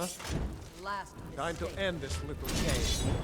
Last Time to mistake. end this little game.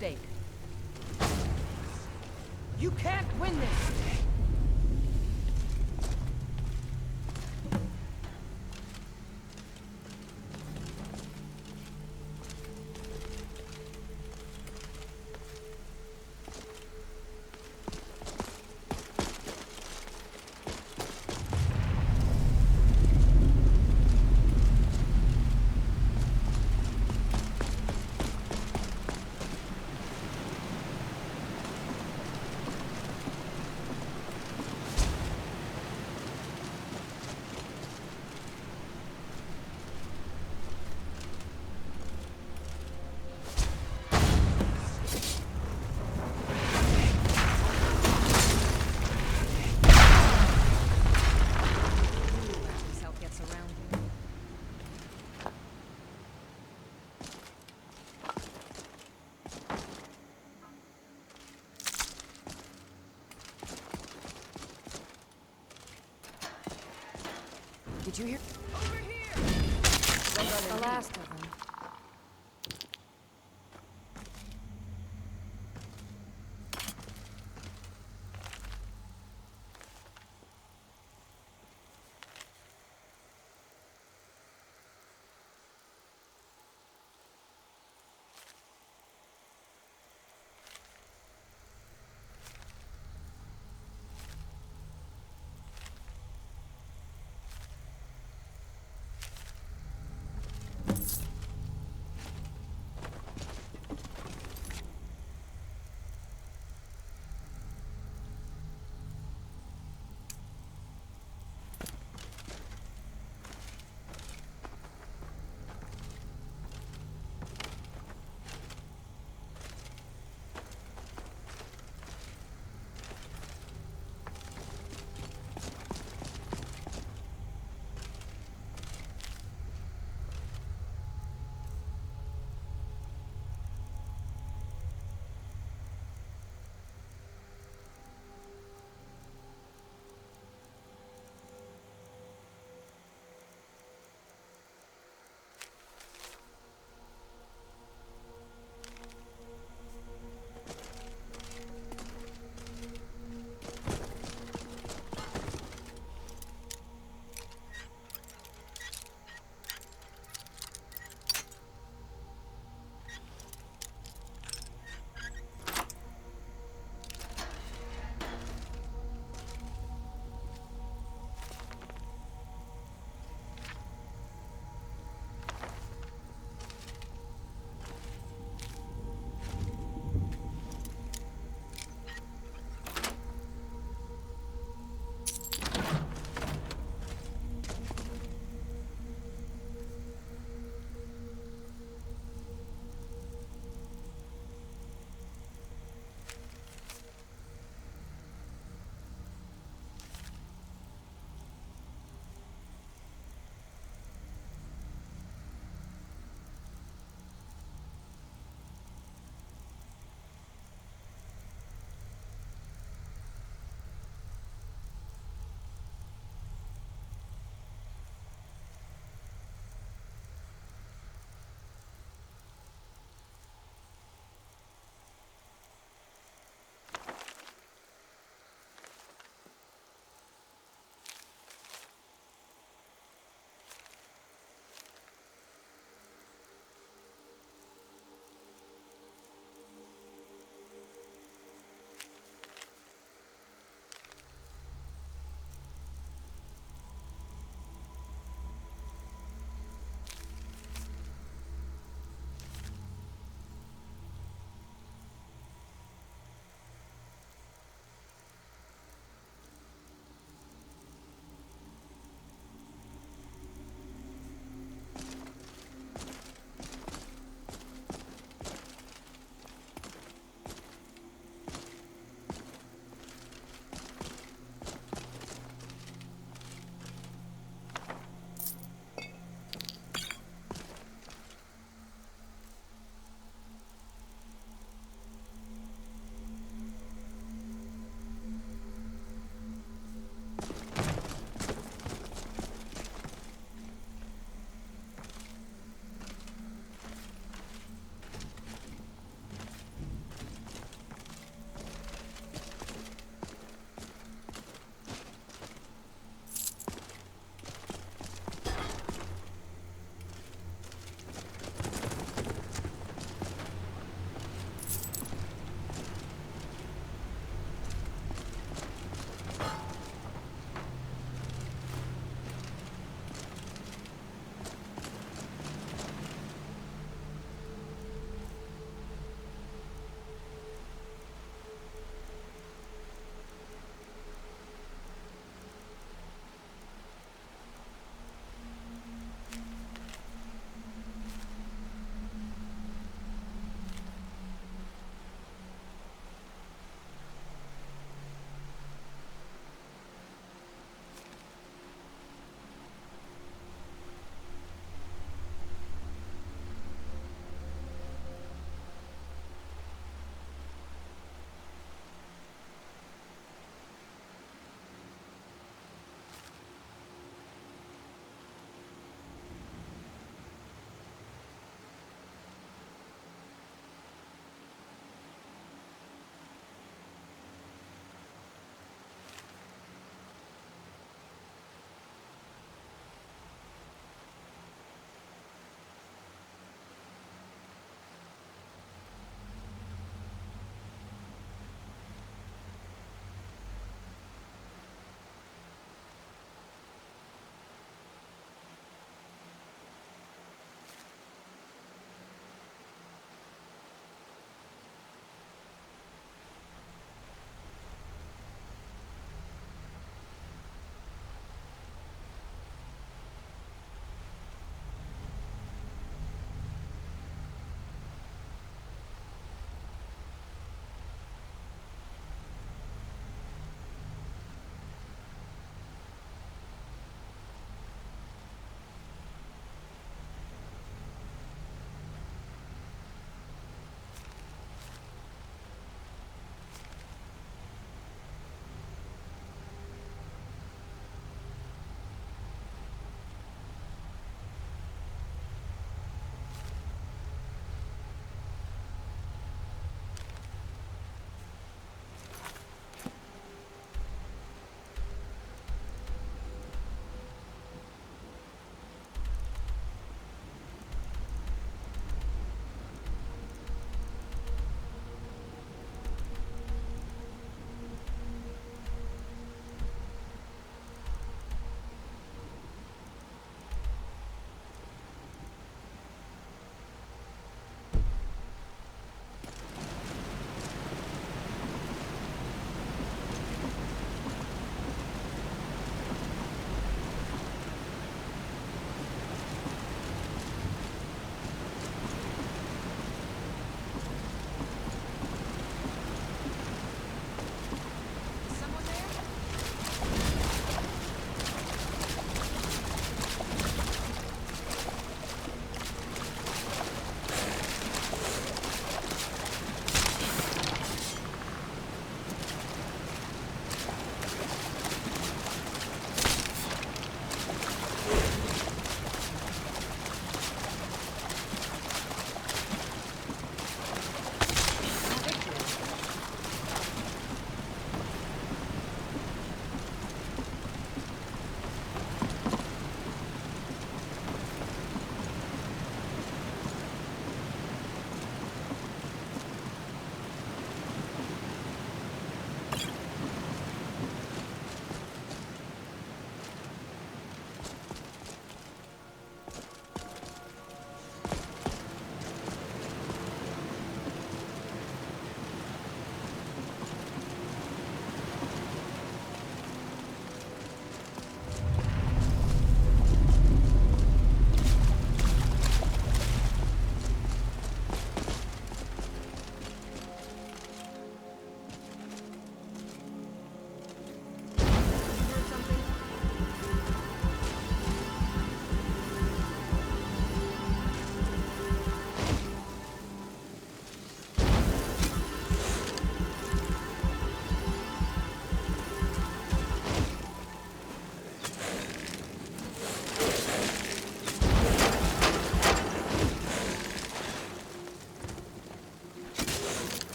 Mistake. You can't win this! Did you hear? Over here! The last of them.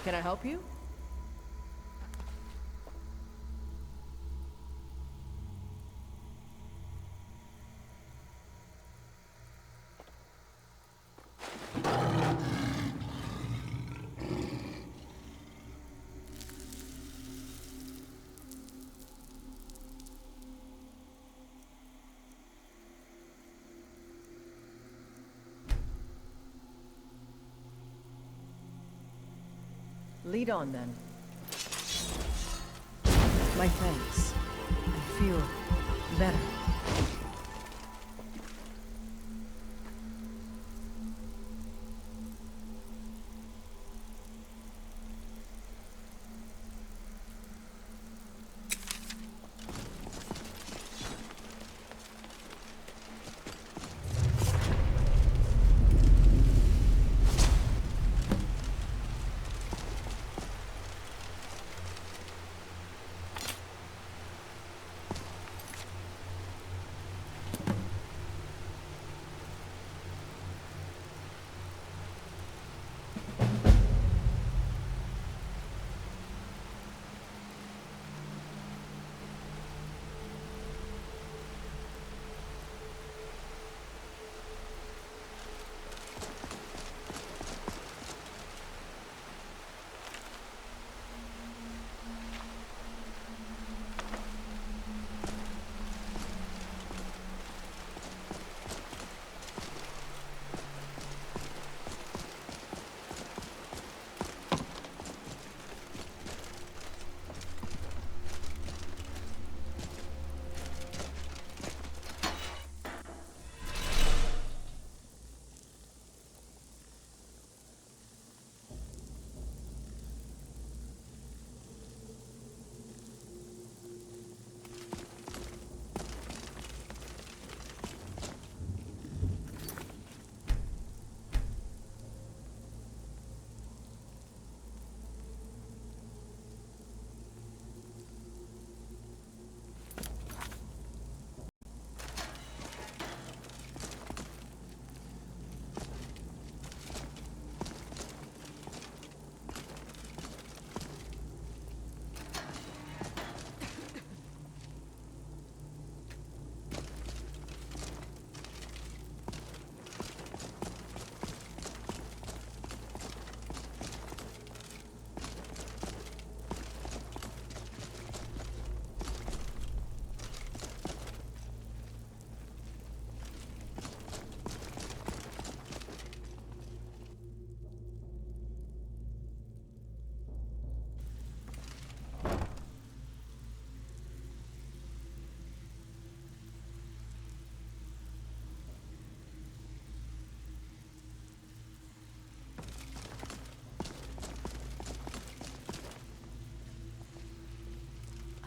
Can I help you? Lead on, then. My thanks. I feel better.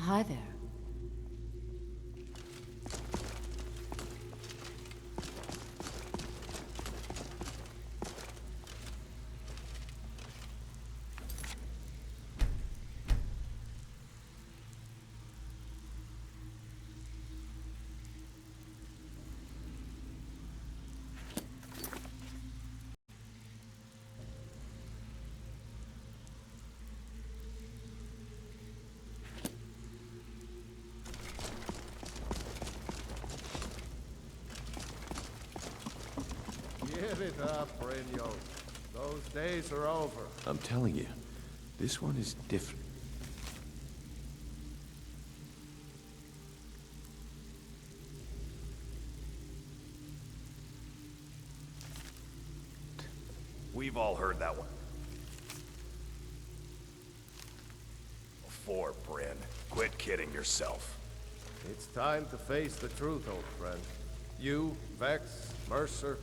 Hi there. Give it up, Brynjo. Those days are over. I'm telling you, this one is different. We've all heard that one. Before, Bryn. Quit kidding yourself. It's time to face the truth, old friend. You, Vex, Mercer,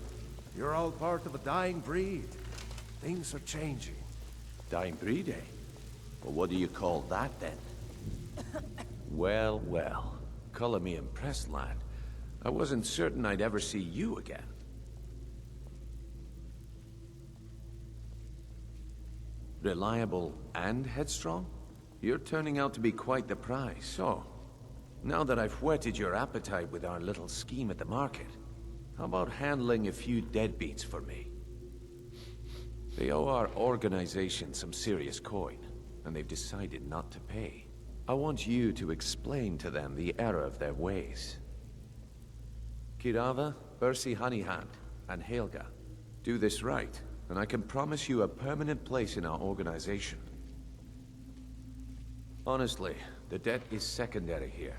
you're all part of a dying breed. Things are changing. Dying breed, eh? Well, what do you call that, then? Well, well. Color me impressed, lad. I wasn't certain I'd ever see you again. Reliable and headstrong? You're turning out to be quite the prize. So, now that I've whetted your appetite with our little scheme at the market, how about handling a few deadbeats for me? They owe our organization some serious coin, and they've decided not to pay. I want you to explain to them the error of their ways. Kirava, Bersi Honeyhand, and Helga. Do this right, and I can promise you a permanent place in our organization. Honestly, the debt is secondary here.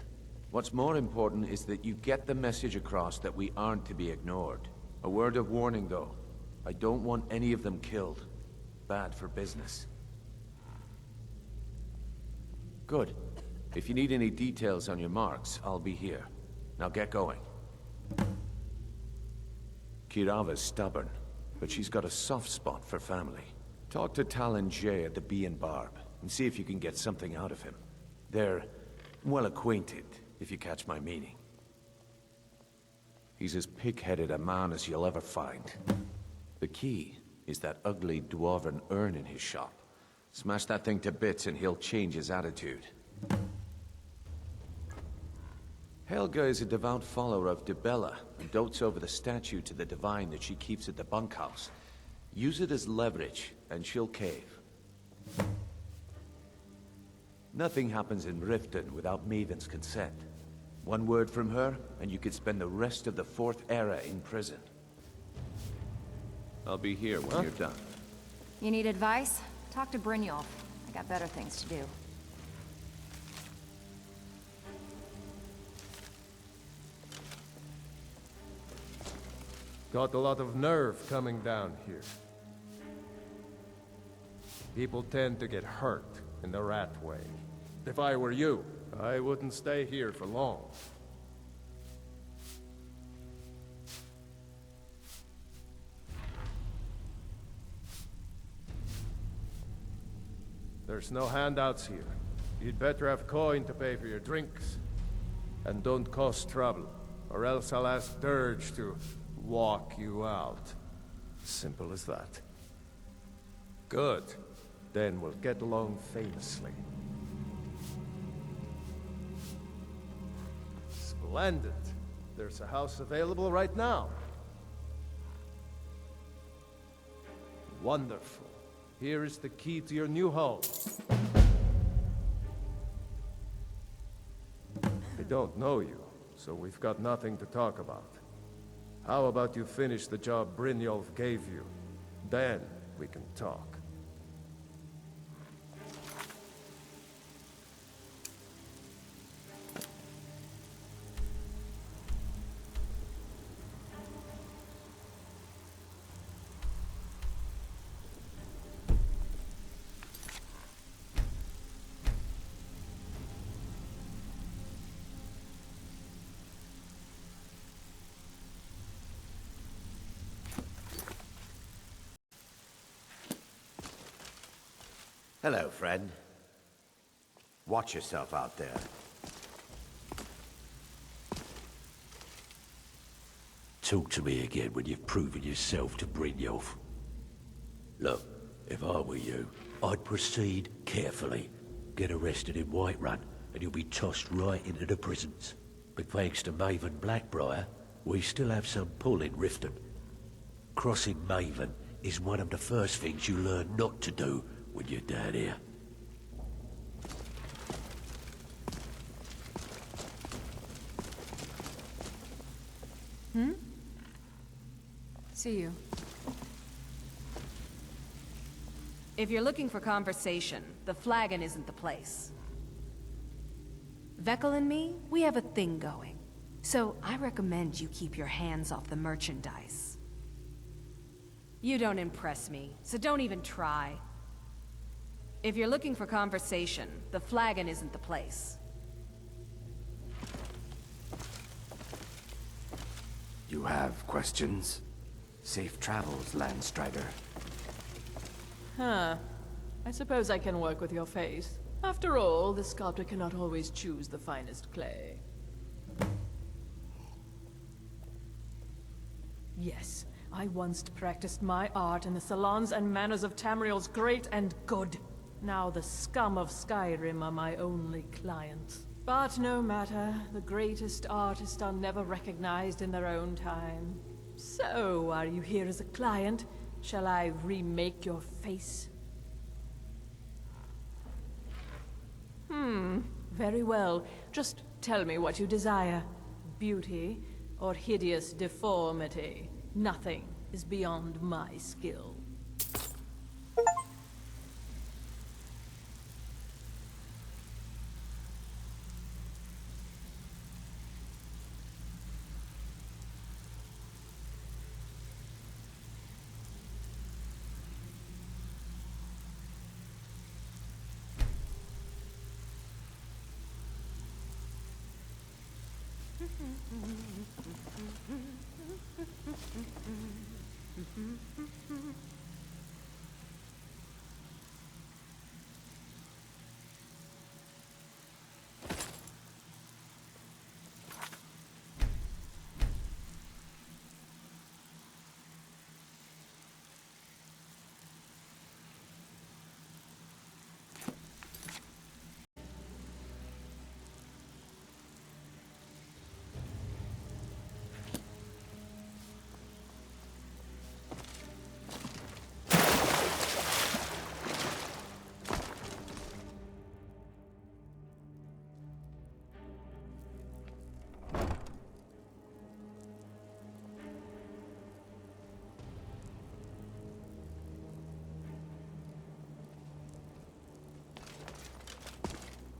What's more important is that you get the message across that we aren't to be ignored. A word of warning, though. I don't want any of them killed. Bad for business. Good. If you need any details on your marks, I'll be here. Now get going. Kirava's stubborn, but she's got a soft spot for family. Talk to Talon Jay at the Bee and Barb, and see if you can get something out of him. They're well acquainted, if you catch my meaning. He's as pig-headed a man as you'll ever find. The key is that ugly dwarven urn in his shop. Smash that thing to bits and he'll change his attitude. Helga is a devout follower of Dibella and dotes over the statue to the divine that she keeps at the bunkhouse. Use it as leverage and she'll cave. Nothing happens in Riften without Maven's consent. One word from her, and you could spend the rest of the Fourth Era in prison. I'll be here when you're done. You need advice? Talk to Brynjolf. I got better things to do. Got a lot of nerve coming down here. People tend to get hurt in the rat way. If I were you, I wouldn't stay here for long. There's no handouts here. You'd better have coin to pay for your drinks. And don't cause trouble, or else I'll ask Dirge to walk you out. Simple as that. Good. Then we'll get along famously. Splendid. There's a house available right now. Wonderful. Here is the key to your new home. I don't know you, so we've got nothing to talk about. How about you finish the job Brynjolf gave you? Then we can talk. Hello, friend. Watch yourself out there. Talk to me again when you've proven yourself to Brynjolf. Look, if I were you, I'd proceed carefully. Get arrested in Whiterun, and you'll be tossed right into the prisons. But thanks to Maven Blackbriar, we still have some pull in Riften. Crossing Maven is one of the first things you learn not to do when you're down here. See you. If you're looking for conversation, the flagon isn't the place. Vekel and me, we have a thing going. So I recommend you keep your hands off the merchandise. You don't impress me, so don't even try. If you're looking for conversation, the flagon isn't the place. You have questions? Safe travels, Landstrider. Huh. I suppose I can work with your face. After all, the sculptor cannot always choose the finest clay. Yes, I once practiced my art in the salons and manners of Tamriel's great and good. Now the scum of Skyrim are my only clients. But no matter, the greatest artists are never recognized in their own time. So, are you here as a client? Shall I remake your face? Very well. Just tell me what you desire. Beauty or hideous deformity. Nothing is beyond my skill.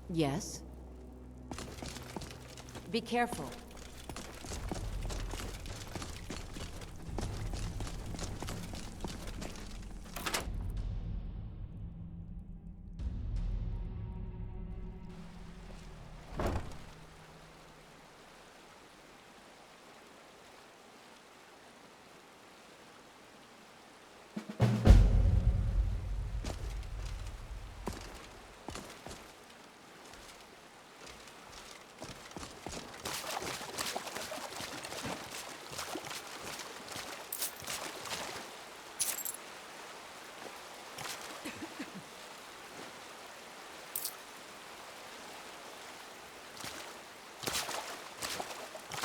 Yes? Be careful.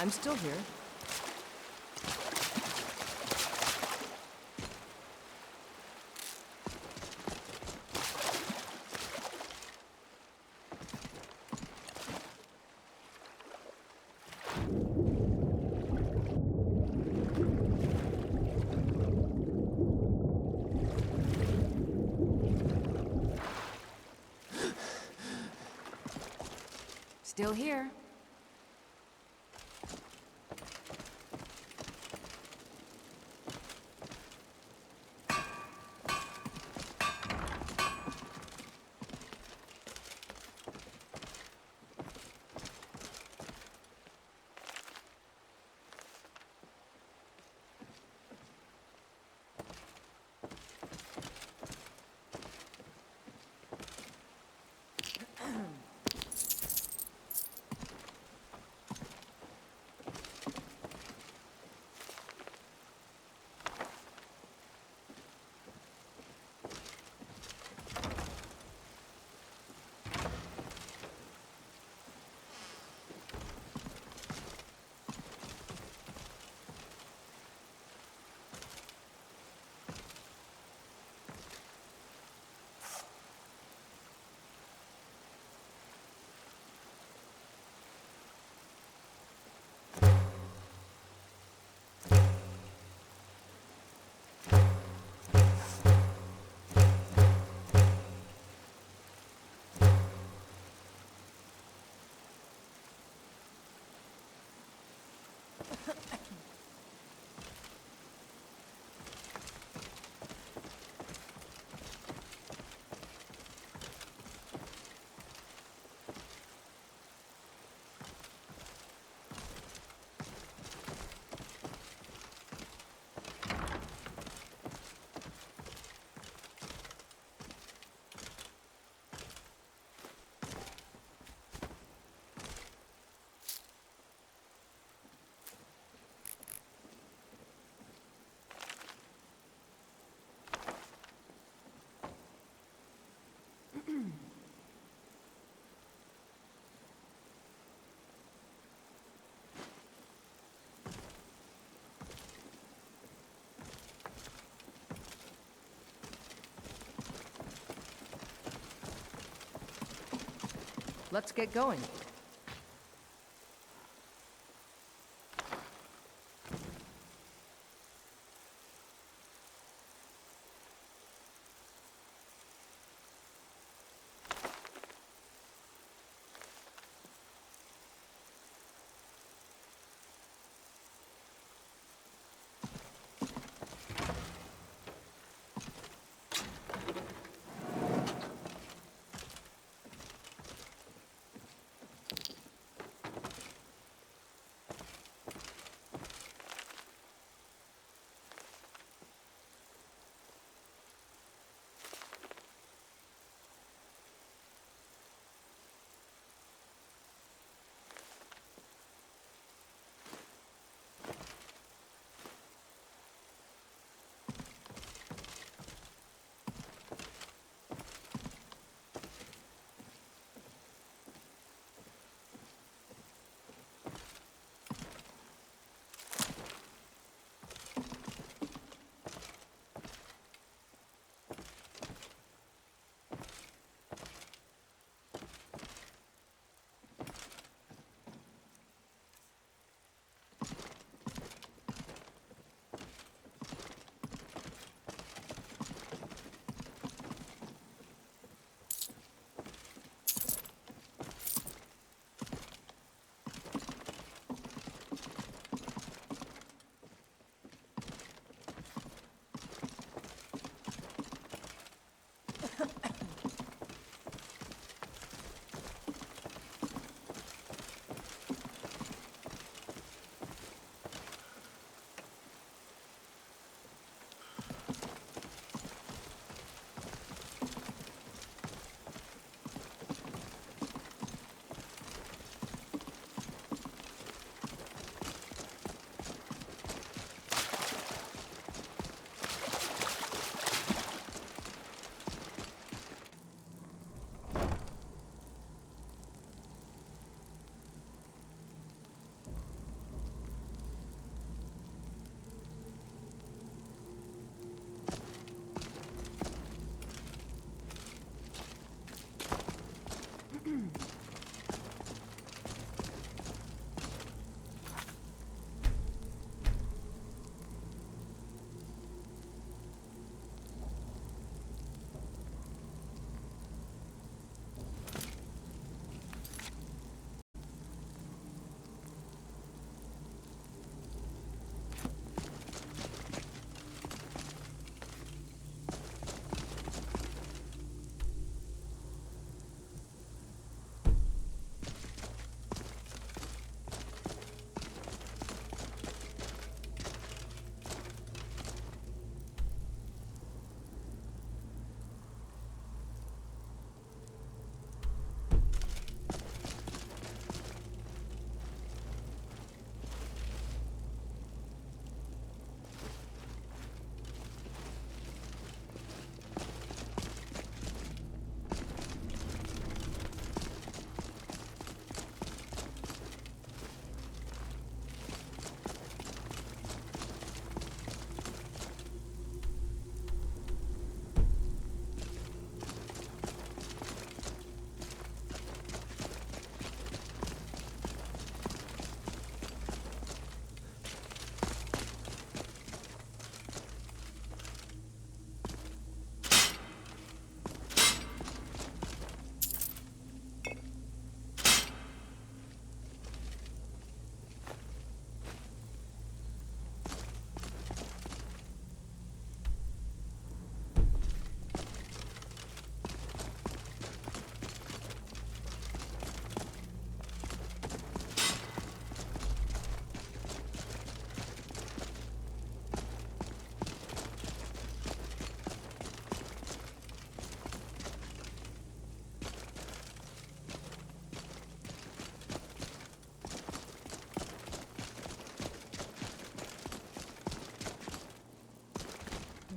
I'm still here. Still here. Let's get going.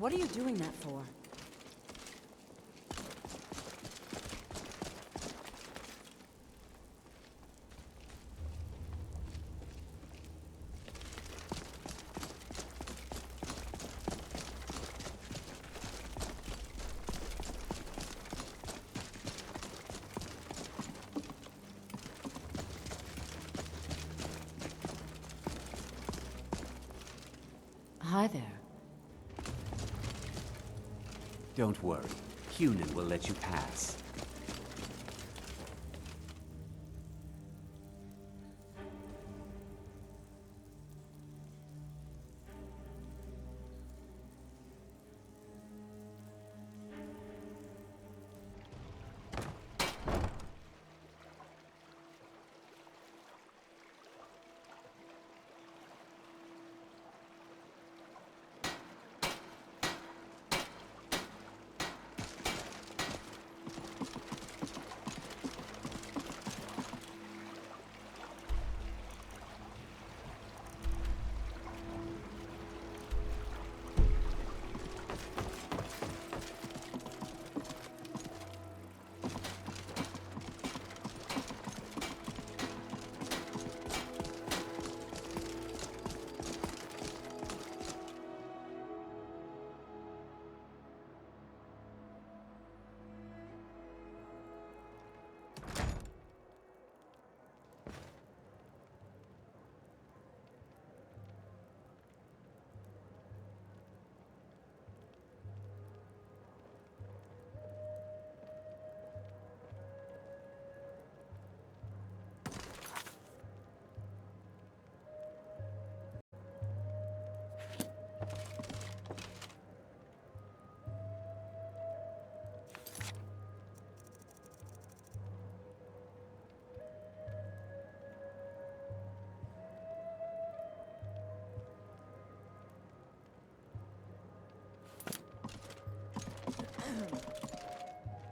What are you doing that for? Hi there. Don't worry. Hunan will let you pass.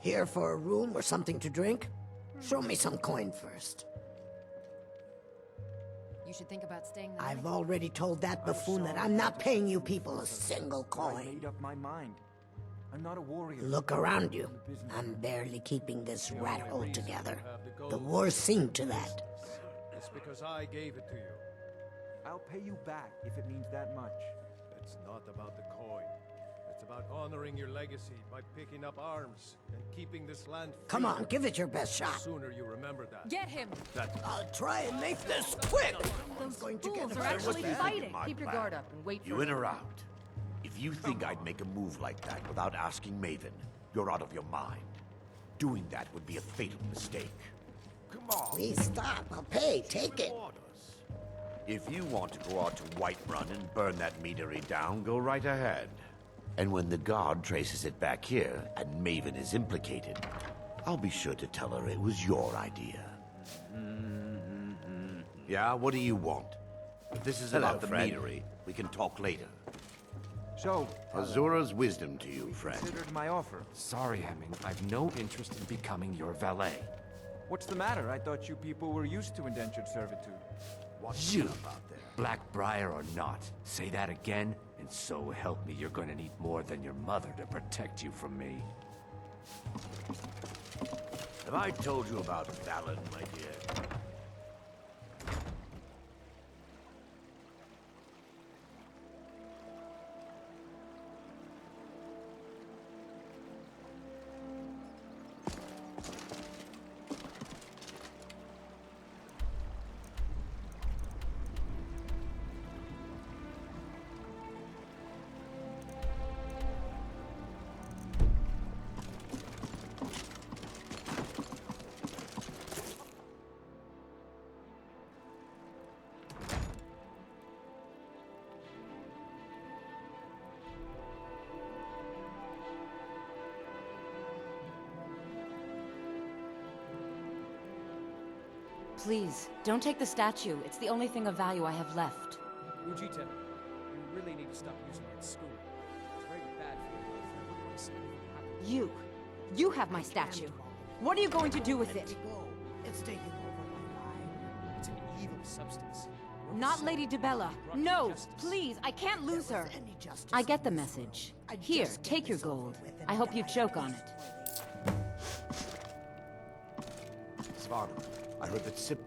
Here for a room or something to drink? Show me some coin first. You should think about staying the I've night. already told that buffoon that I'm not paying you people a single I coin. made up my mind. I'm not a warrior. Look around you. I'm barely keeping this rat hole together. The war's seen to that. It's because I gave it to you. I'll pay you back if it means that much. It's not about the coin. It's about honoring your legacy by picking up arms and keeping this land free. Come on, give it your best The shot. sooner you remember that. Get him! I'll try and make this quick. Those going to get fools are hurt. actually fighting. My Keep your plan. guard up and wait for You in or out? If you think I'd make a move like that without asking Maven, you're out of your mind. Doing that would be a fatal mistake. Come on. Please stop. I'll pay. Take it. If you want to go out to Whiterun and burn that meadery down, go right ahead. And when the guard traces it back here, and Maven is implicated, I'll be sure to tell her it was your idea. Yeah, what do you want? If this is about the meadery, we can talk later. So, Azura's wisdom to you, friend. considered my offer. Sorry, Hemming. I've no interest in becoming your valet. What's the matter? I thought you people were used to indentured servitude. What's You, up out there? Blackbriar or not, say that again, and so help me, you're gonna need more than your mother to protect you from me. Have I told you about Valen, my dear? Please, don't take the statue. It's the only thing of value I have left. Ujita, you really need to stop using it in school. It's very bad for your health. I wouldn't want to see anything happen. You have my statue. What are you going to do with it? It's taking over my mind. It's an evil substance. Not Lady Dibella. No, please, I can't lose her. Any justice I get the message. Here, take your gold. I hope you choke on it. Svarno, I heard that Sip...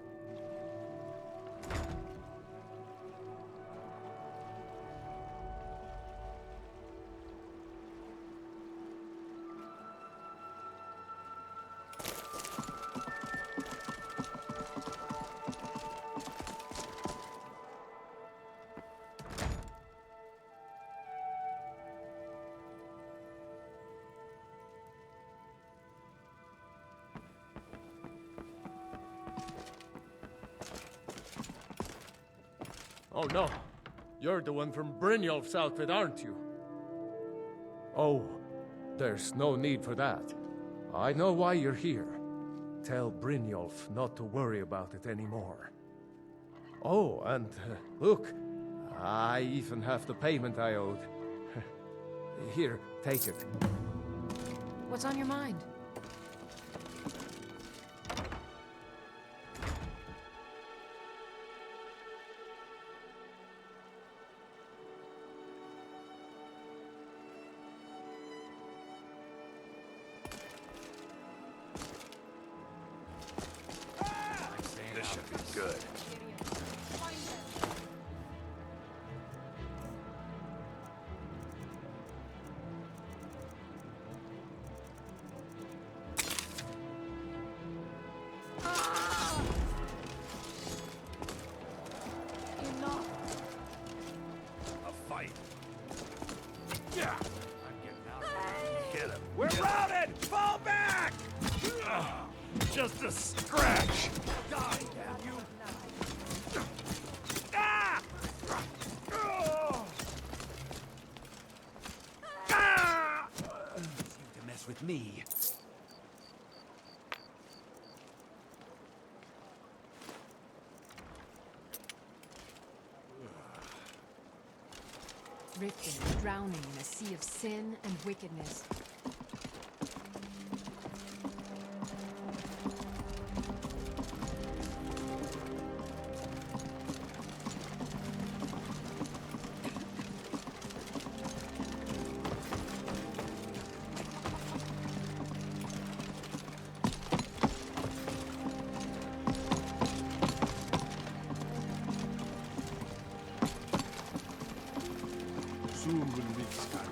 Oh no, you're the one from Brynjolf's outfit, aren't you? Oh, there's no need for that. I know why you're here. Tell Brynjolf not to worry about it anymore. Oh, and look, I even have the payment I owed. Here, take it. What's on your mind? This should be good. A fight. Yeah. I'm getting out of here. Get him. We're routed! Fall back! Just a scratch. Die, damn you! Ah! Ah! Seem to mess with me. Drifting, drowning in a sea of sin and wickedness. Soon we'll leave Skyrim.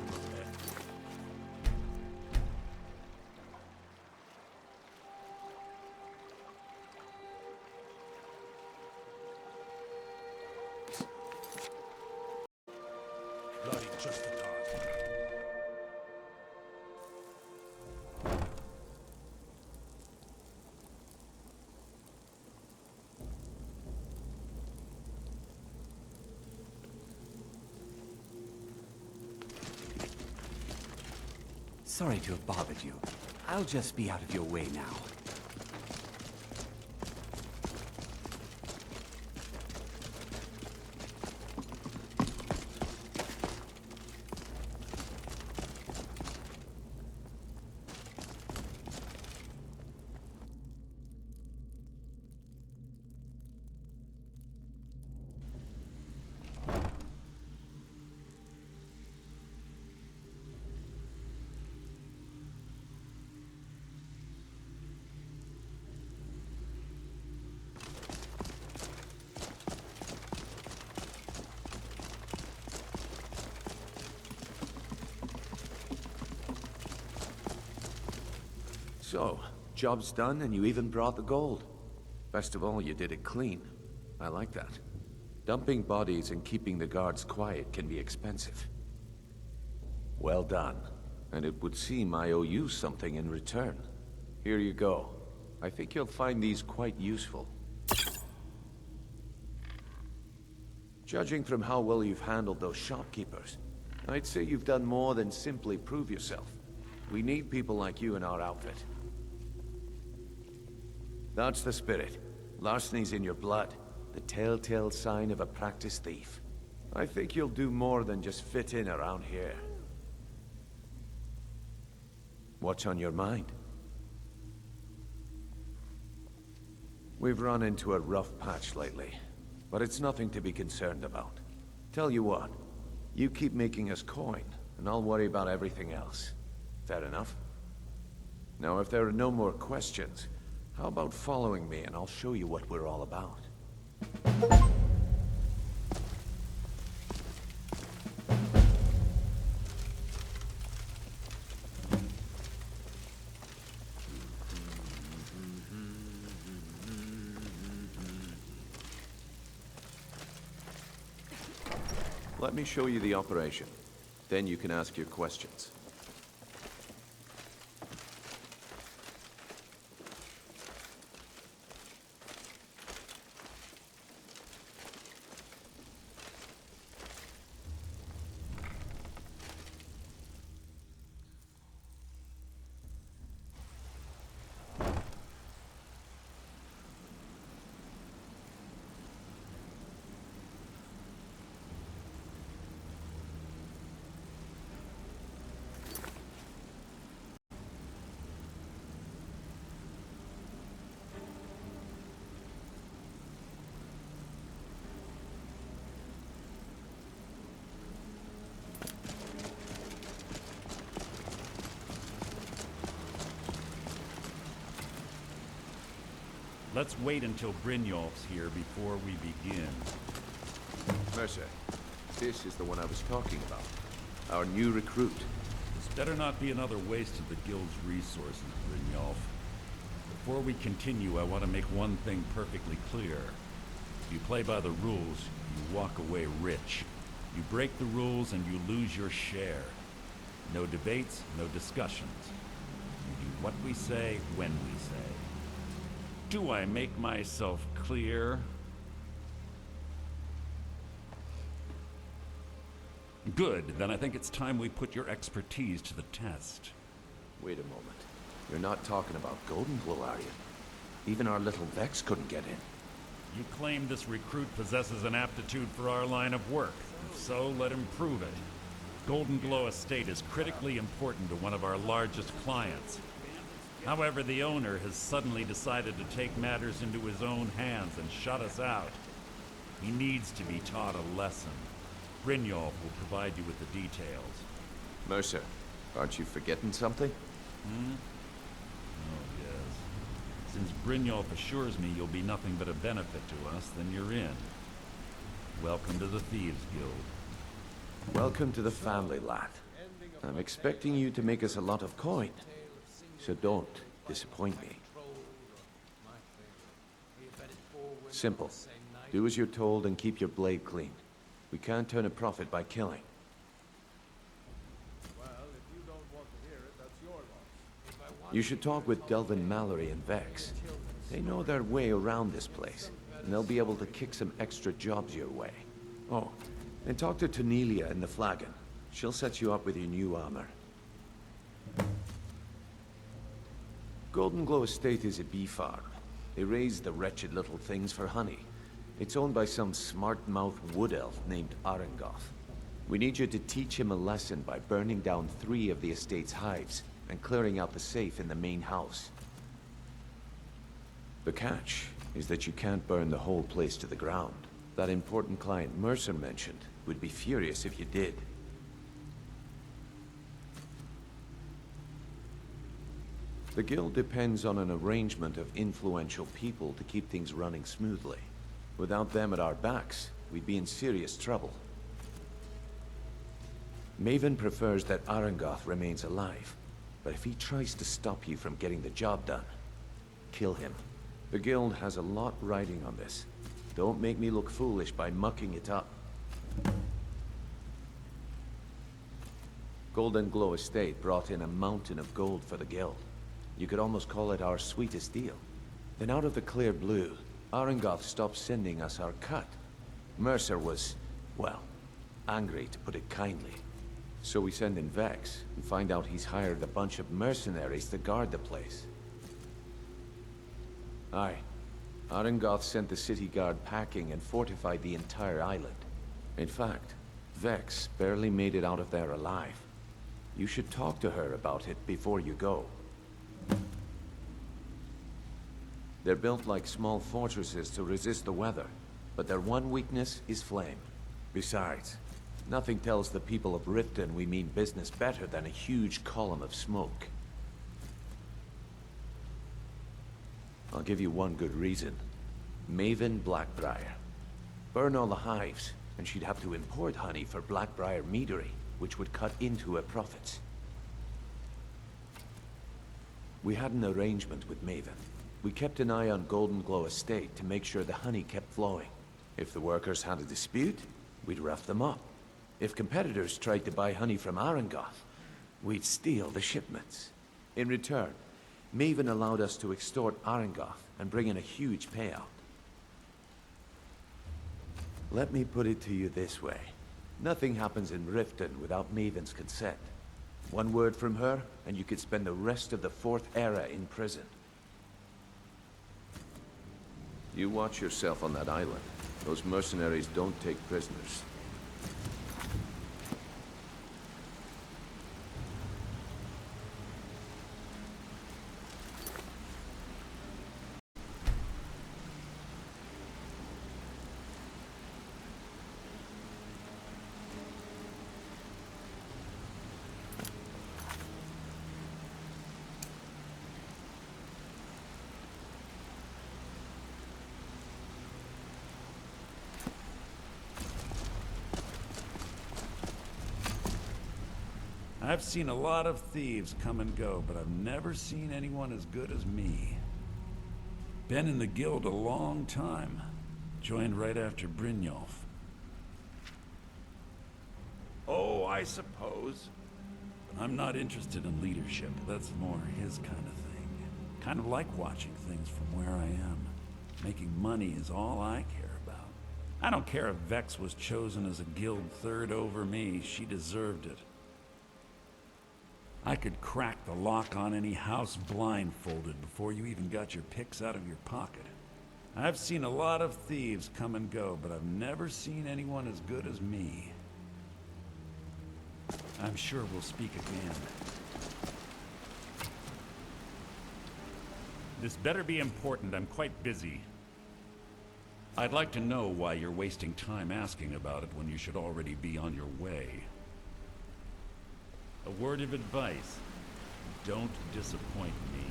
Bloody just in time. Sorry to have bothered you. I'll just be out of your way now. So, job's done and you even brought the gold. Best of all, you did it clean. I like that. Dumping bodies and keeping the guards quiet can be expensive. Well done. And it would seem I owe you something in return. Here you go. I think you'll find these quite useful. Judging from how well you've handled those shopkeepers, I'd say you've done more than simply prove yourself. We need people like you in our outfit. That's the spirit. Larceny's in your blood. The telltale sign of a practiced thief. I think you'll do more than just fit in around here. What's on your mind? We've run into a rough patch lately, but it's nothing to be concerned about. Tell you what, you keep making us coin, and I'll worry about everything else. Fair enough? Now, if there are no more questions, how about following me and I'll show you what we're all about? Let me show you the operation. Then you can ask your questions. Let's wait until Brynjolf's here before we begin. Mercer, this is the one I was talking about. Our new recruit. This better not be another waste of the guild's resources, Brynjolf. Before we continue, I want to make one thing perfectly clear. If you play by the rules, you walk away rich. You break the rules and you lose your share. No debates, no discussions. You do what we say, when we say. Do I make myself clear? Good, then I think it's time we put your expertise to the test. Wait a moment. You're not talking about Golden Glow, are you? Even our little Vex couldn't get in. You claim this recruit possesses an aptitude for our line of work. If so, let him prove it. Golden Glow Estate is critically important to one of our largest clients. However, the owner has suddenly decided to take matters into his own hands and shut us out. He needs to be taught a lesson. Brynjolf will provide you with the details. Mercer, aren't you forgetting something? Oh, yes. Since Brynjolf assures me you'll be nothing but a benefit to us, then you're in. Welcome to the Thieves Guild. Welcome to the family, lad. I'm expecting you to make us a lot of coin. So don't disappoint me. Simple. Do as you're told and keep your blade clean. We can't turn a profit by killing. You should talk with Delvin Mallory and Vex. They know their way around this place, and they'll be able to kick some extra jobs your way. Oh, and talk to Tanelia in the Flagon. She'll set you up with your new armor. Golden Glow Estate is a bee farm. They raise the wretched little things for honey. It's owned by some smart-mouthed wood elf named Arengoth. We need you to teach him a lesson by burning down 3 of the estate's hives and clearing out the safe in the main house. The catch is that you can't burn the whole place to the ground. That important client Mercer mentioned would be furious if you did. The guild depends on an arrangement of influential people to keep things running smoothly. Without them at our backs, we'd be in serious trouble. Maven prefers that Arengoth remains alive, but if he tries to stop you from getting the job done, kill him. The guild has a lot riding on this. Don't make me look foolish by mucking it up. Golden Glow Estate brought in a mountain of gold for the guild. You could almost call it our sweetest deal. Then out of the clear blue, Arengoth stopped sending us our cut. Mercer was, well, angry to put it kindly. So we send in Vex and find out he's hired a bunch of mercenaries to guard the place. Aye. Arengoth sent the city guard packing and fortified the entire island. In fact, Vex barely made it out of there alive. You should talk to her about it before you go. They're built like small fortresses to resist the weather, but their one weakness is flame. Besides, nothing tells the people of Riften we mean business better than a huge column of smoke. I'll give you one good reason. Maven Blackbriar. Burn all the hives, and she'd have to import honey for Blackbriar meadery, which would cut into her profits. We had an arrangement with Maven. We kept an eye on Golden Glow Estate to make sure the honey kept flowing. If the workers had a dispute, we'd rough them up. If competitors tried to buy honey from Arengoth, we'd steal the shipments. In return, Maven allowed us to extort Arengoth and bring in a huge payout. Let me put it to you this way. Nothing happens in Riften without Maven's consent. One word from her, and you could spend the rest of the 4th era in prison. You watch yourself on that island. Those mercenaries don't take prisoners. I've seen a lot of thieves come and go, but I've never seen anyone as good as me. Been in the guild a long time. Joined right after Brynjolf. Oh, I suppose. I'm not interested in leadership. That's more his kind of thing. Kind of like watching things from where I am. Making money is all I care about. I don't care if Vex was chosen as a guild third over me. She deserved it. I could crack the lock on any house blindfolded before you even got your picks out of your pocket. I've seen a lot of thieves come and go, but I've never seen anyone as good as me. I'm sure we'll speak again. This better be important. I'm quite busy. I'd like to know why you're wasting time asking about it when you should already be on your way. A word of advice. Don't disappoint me.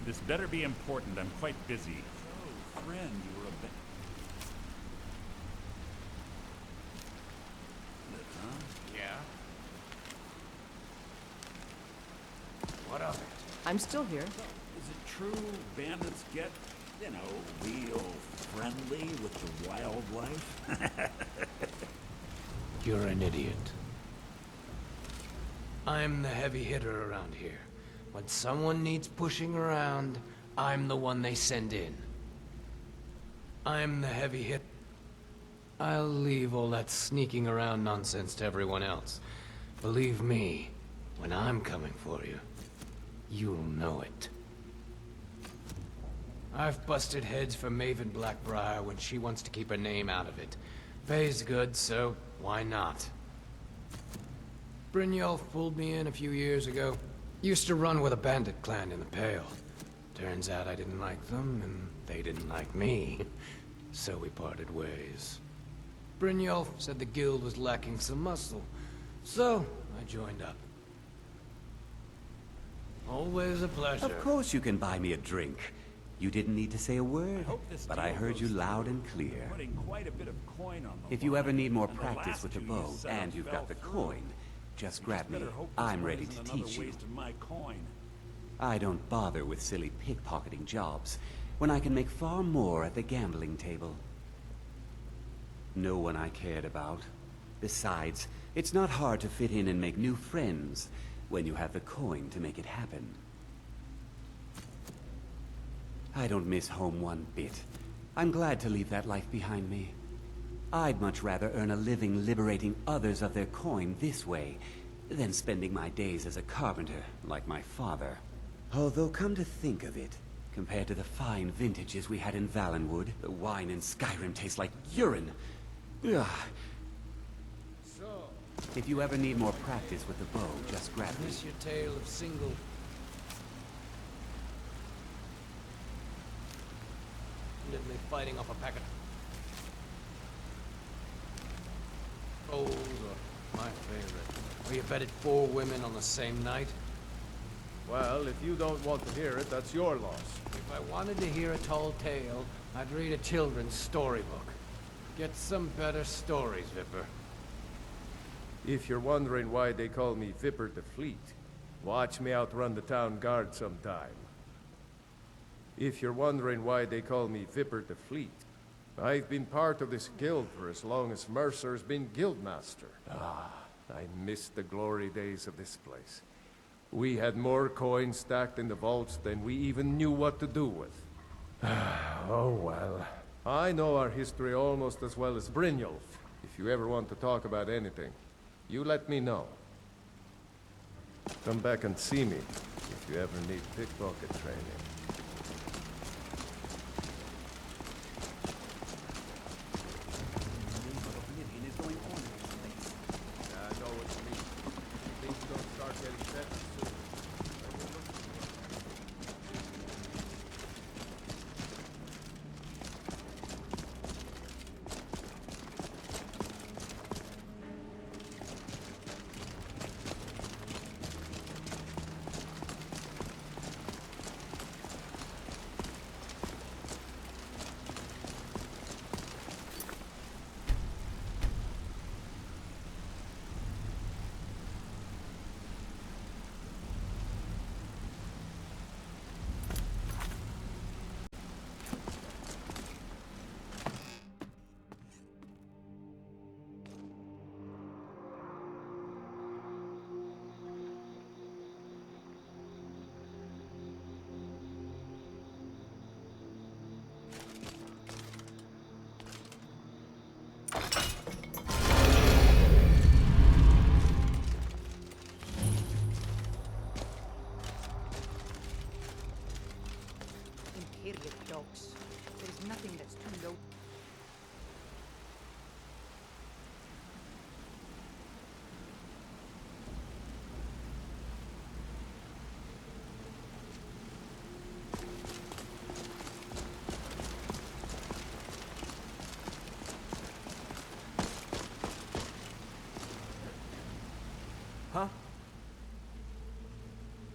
This better be important. I'm quite busy. Oh, friend, you were a bit... Huh? Yeah? What of it? I'm still here. Is it true bandits get, you know, real friendly with the wildlife? You're an idiot. I'm the heavy hitter around here. When someone needs pushing around, I'm the one they send in. I'm the heavy hit. I'll leave all that sneaking around nonsense to everyone else. Believe me, when I'm coming for you, you'll know it. I've busted heads for Maven Blackbriar when she wants to keep her name out of it. Pays good, so why not? Brynjolf pulled me in a few years ago. Used to run with a bandit clan in the Pale. Turns out I didn't like them, and they didn't like me. So we parted ways. Brynjolf said the guild was lacking some muscle, so I joined up. Always a pleasure. Of course you can buy me a drink. You didn't need to say a word, but I heard you loud and clear. Putting quite a bit of coin on the If you ever line, need more and the practice last with the two bow, you set and up you've fell got the through. coin, just grab me. Better hope this I'm one ready isn't to another teach you. waste of my coin. I don't bother with silly pickpocketing jobs, when I can make far more at the gambling table. No one I cared about. Besides, it's not hard to fit in and make new friends when you have the coin to make it happen. I don't miss home one bit. I'm glad to leave that life behind me. I'd much rather earn a living liberating others of their coin this way, than spending my days as a carpenter, like my father. Although, come to think of it, compared to the fine vintages we had in Valenwood, the wine in Skyrim tastes like urine. Ugh. So, If you ever need more practice with the bow, just grab me. Miss your tale of single... Literally fighting off a pack of... Bowls, or my favorite. Where you bedded 4 women on the same night? well, if you don't want to hear it, that's your loss. If I wanted to hear a tall tale, I'd read a children's storybook. Get some better stories, Vipper. If you're wondering why they call me Vipper the Fleet, watch me outrun the town guard sometime. If you're wondering why they call me Vipper the Fleet, I've been part of this guild for as long as Mercer's been guildmaster. I miss the glory days of this place. We had more coins stacked in the vaults than we even knew what to do with. Oh well. I know our history almost as well as Brynjolf. If you ever want to talk about anything, you let me know. Come back and see me if you ever need pickpocket training. I know what you mean. Things don't start getting better soon.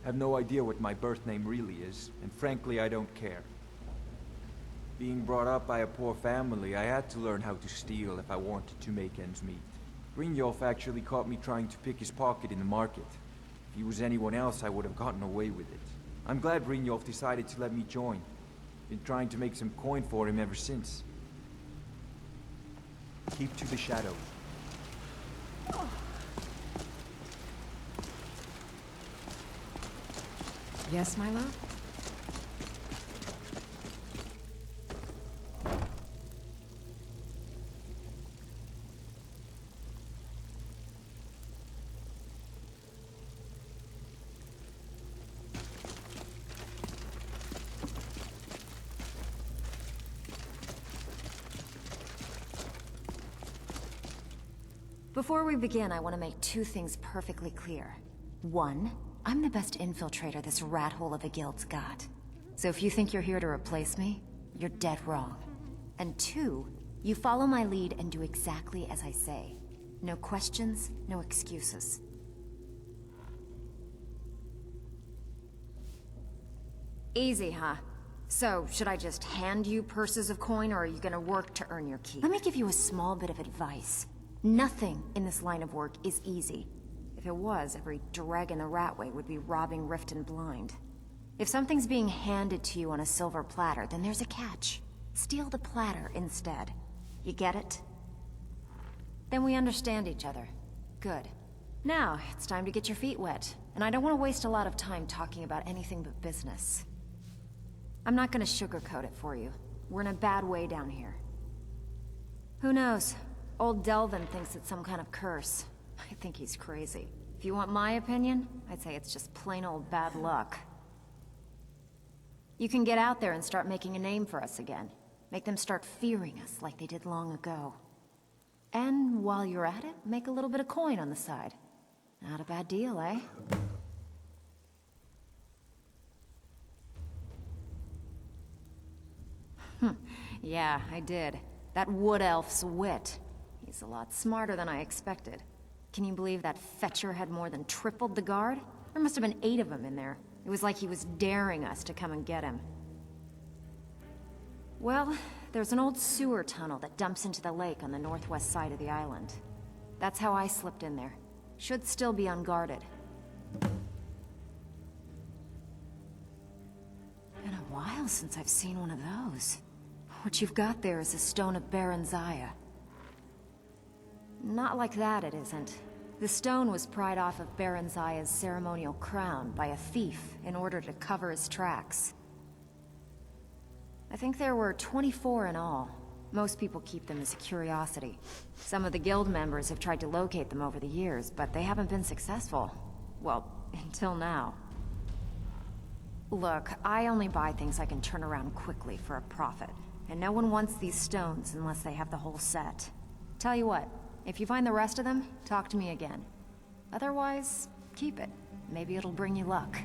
Have no idea what my birth name really is, and frankly, I don't care. Being brought up by a poor family, I had to learn how to steal if I wanted to make ends meet. Brynjolf actually caught me trying to pick his pocket in the market. If he was anyone else, I would have gotten away with it. I'm glad Brynjolf decided to let me join. Been trying to make some coin for him ever since. Keep to the shadows. Yes, my love? Before we begin, I want to make two things perfectly clear. One, I'm the best infiltrator this rat hole of a guild's got. So if you think you're here to replace me, you're dead wrong. And two, you follow my lead and do exactly as I say. No questions, no excuses. Easy, huh? So, should I just hand you purses of coin, or are you gonna work to earn your keep? Let me give you a small bit of advice. Nothing in this line of work is easy. If it was, every dreg in the Ratway would be robbing Rift and Blind. If something's being handed to you on a silver platter, then there's a catch. Steal the platter instead. You get it? Then we understand each other. Good. Now, it's time to get your feet wet, and I don't want to waste a lot of time talking about anything but business. I'm not gonna sugarcoat it for you. We're in a bad way down here. Who knows? Old Delvin thinks it's some kind of curse. I think he's crazy. If you want my opinion, I'd say it's just plain old bad luck. You can get out there and start making a name for us again. Make them start fearing us like they did long ago. And while you're at it, make a little bit of coin on the side. Not a bad deal, eh? Yeah, I did. That wood elf's wit. He's a lot smarter than I expected. Can you believe that fetcher had more than tripled the guard? There must have been 8 of them in there. It was like he was daring us to come and get him. Well, there's an old sewer tunnel that dumps into the lake on the northwest side of the island. That's how I slipped in there. Should still be unguarded. Been a while since I've seen one of those. What you've got there is a stone of Baron Zaya. Not like that, it isn't. The stone was pried off of Baron Zaya's ceremonial crown by a thief in order to cover his tracks. I think there were 24 in all. Most people keep them as a curiosity. Some of the guild members have tried to locate them over the years, but they haven't been successful. Well, until now. Look, I only buy things I can turn around quickly for a profit. And no one wants these stones unless they have the whole set. Tell you what, if you find the rest of them, talk to me again. Otherwise, keep it. Maybe it'll bring you luck.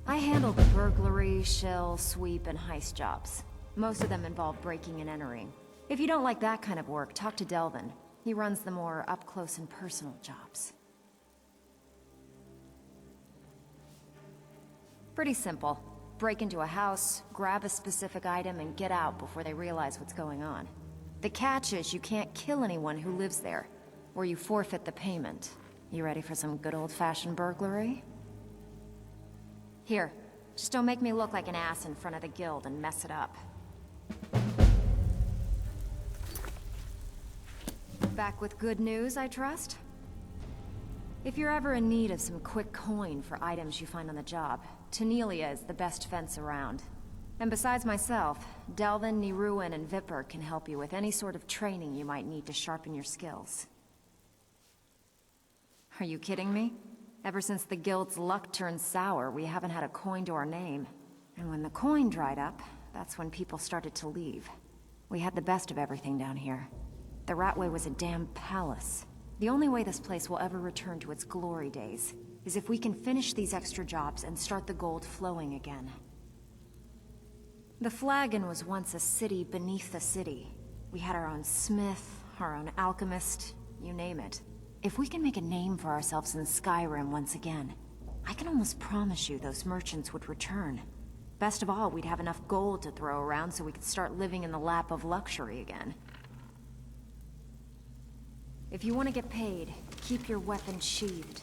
I handle the burglary, shell, sweep, and heist jobs. Most of them involve breaking and entering. If you don't like that kind of work, talk to Delvin. He runs the more up-close and personal jobs. Pretty simple. Break into a house, grab a specific item, and get out before they realize what's going on. The catch is you can't kill anyone who lives there, or you forfeit the payment. You ready for some good old-fashioned burglary? Here, just don't make me look like an ass in front of the guild and mess it up. Back with good news, I trust? If you're ever in need of some quick coin for items you find on the job, Tanelia is the best fence around. And besides myself, Delvin, Niruin, and Vipper can help you with any sort of training you might need to sharpen your skills. Are you kidding me? Ever since the guild's luck turned sour, we haven't had a coin to our name. And when the coin dried up, that's when people started to leave. We had the best of everything down here. The Ratway was a damn palace. The only way this place will ever return to its glory days is if we can finish these extra jobs and start the gold flowing again. The Flagon was once a city beneath the city. We had our own smith, our own alchemist, you name it. If we can make a name for ourselves in Skyrim once again, I can almost promise you those merchants would return. Best of all, we'd have enough gold to throw around so we could start living in the lap of luxury again. If you want to get paid, keep your weapons sheathed.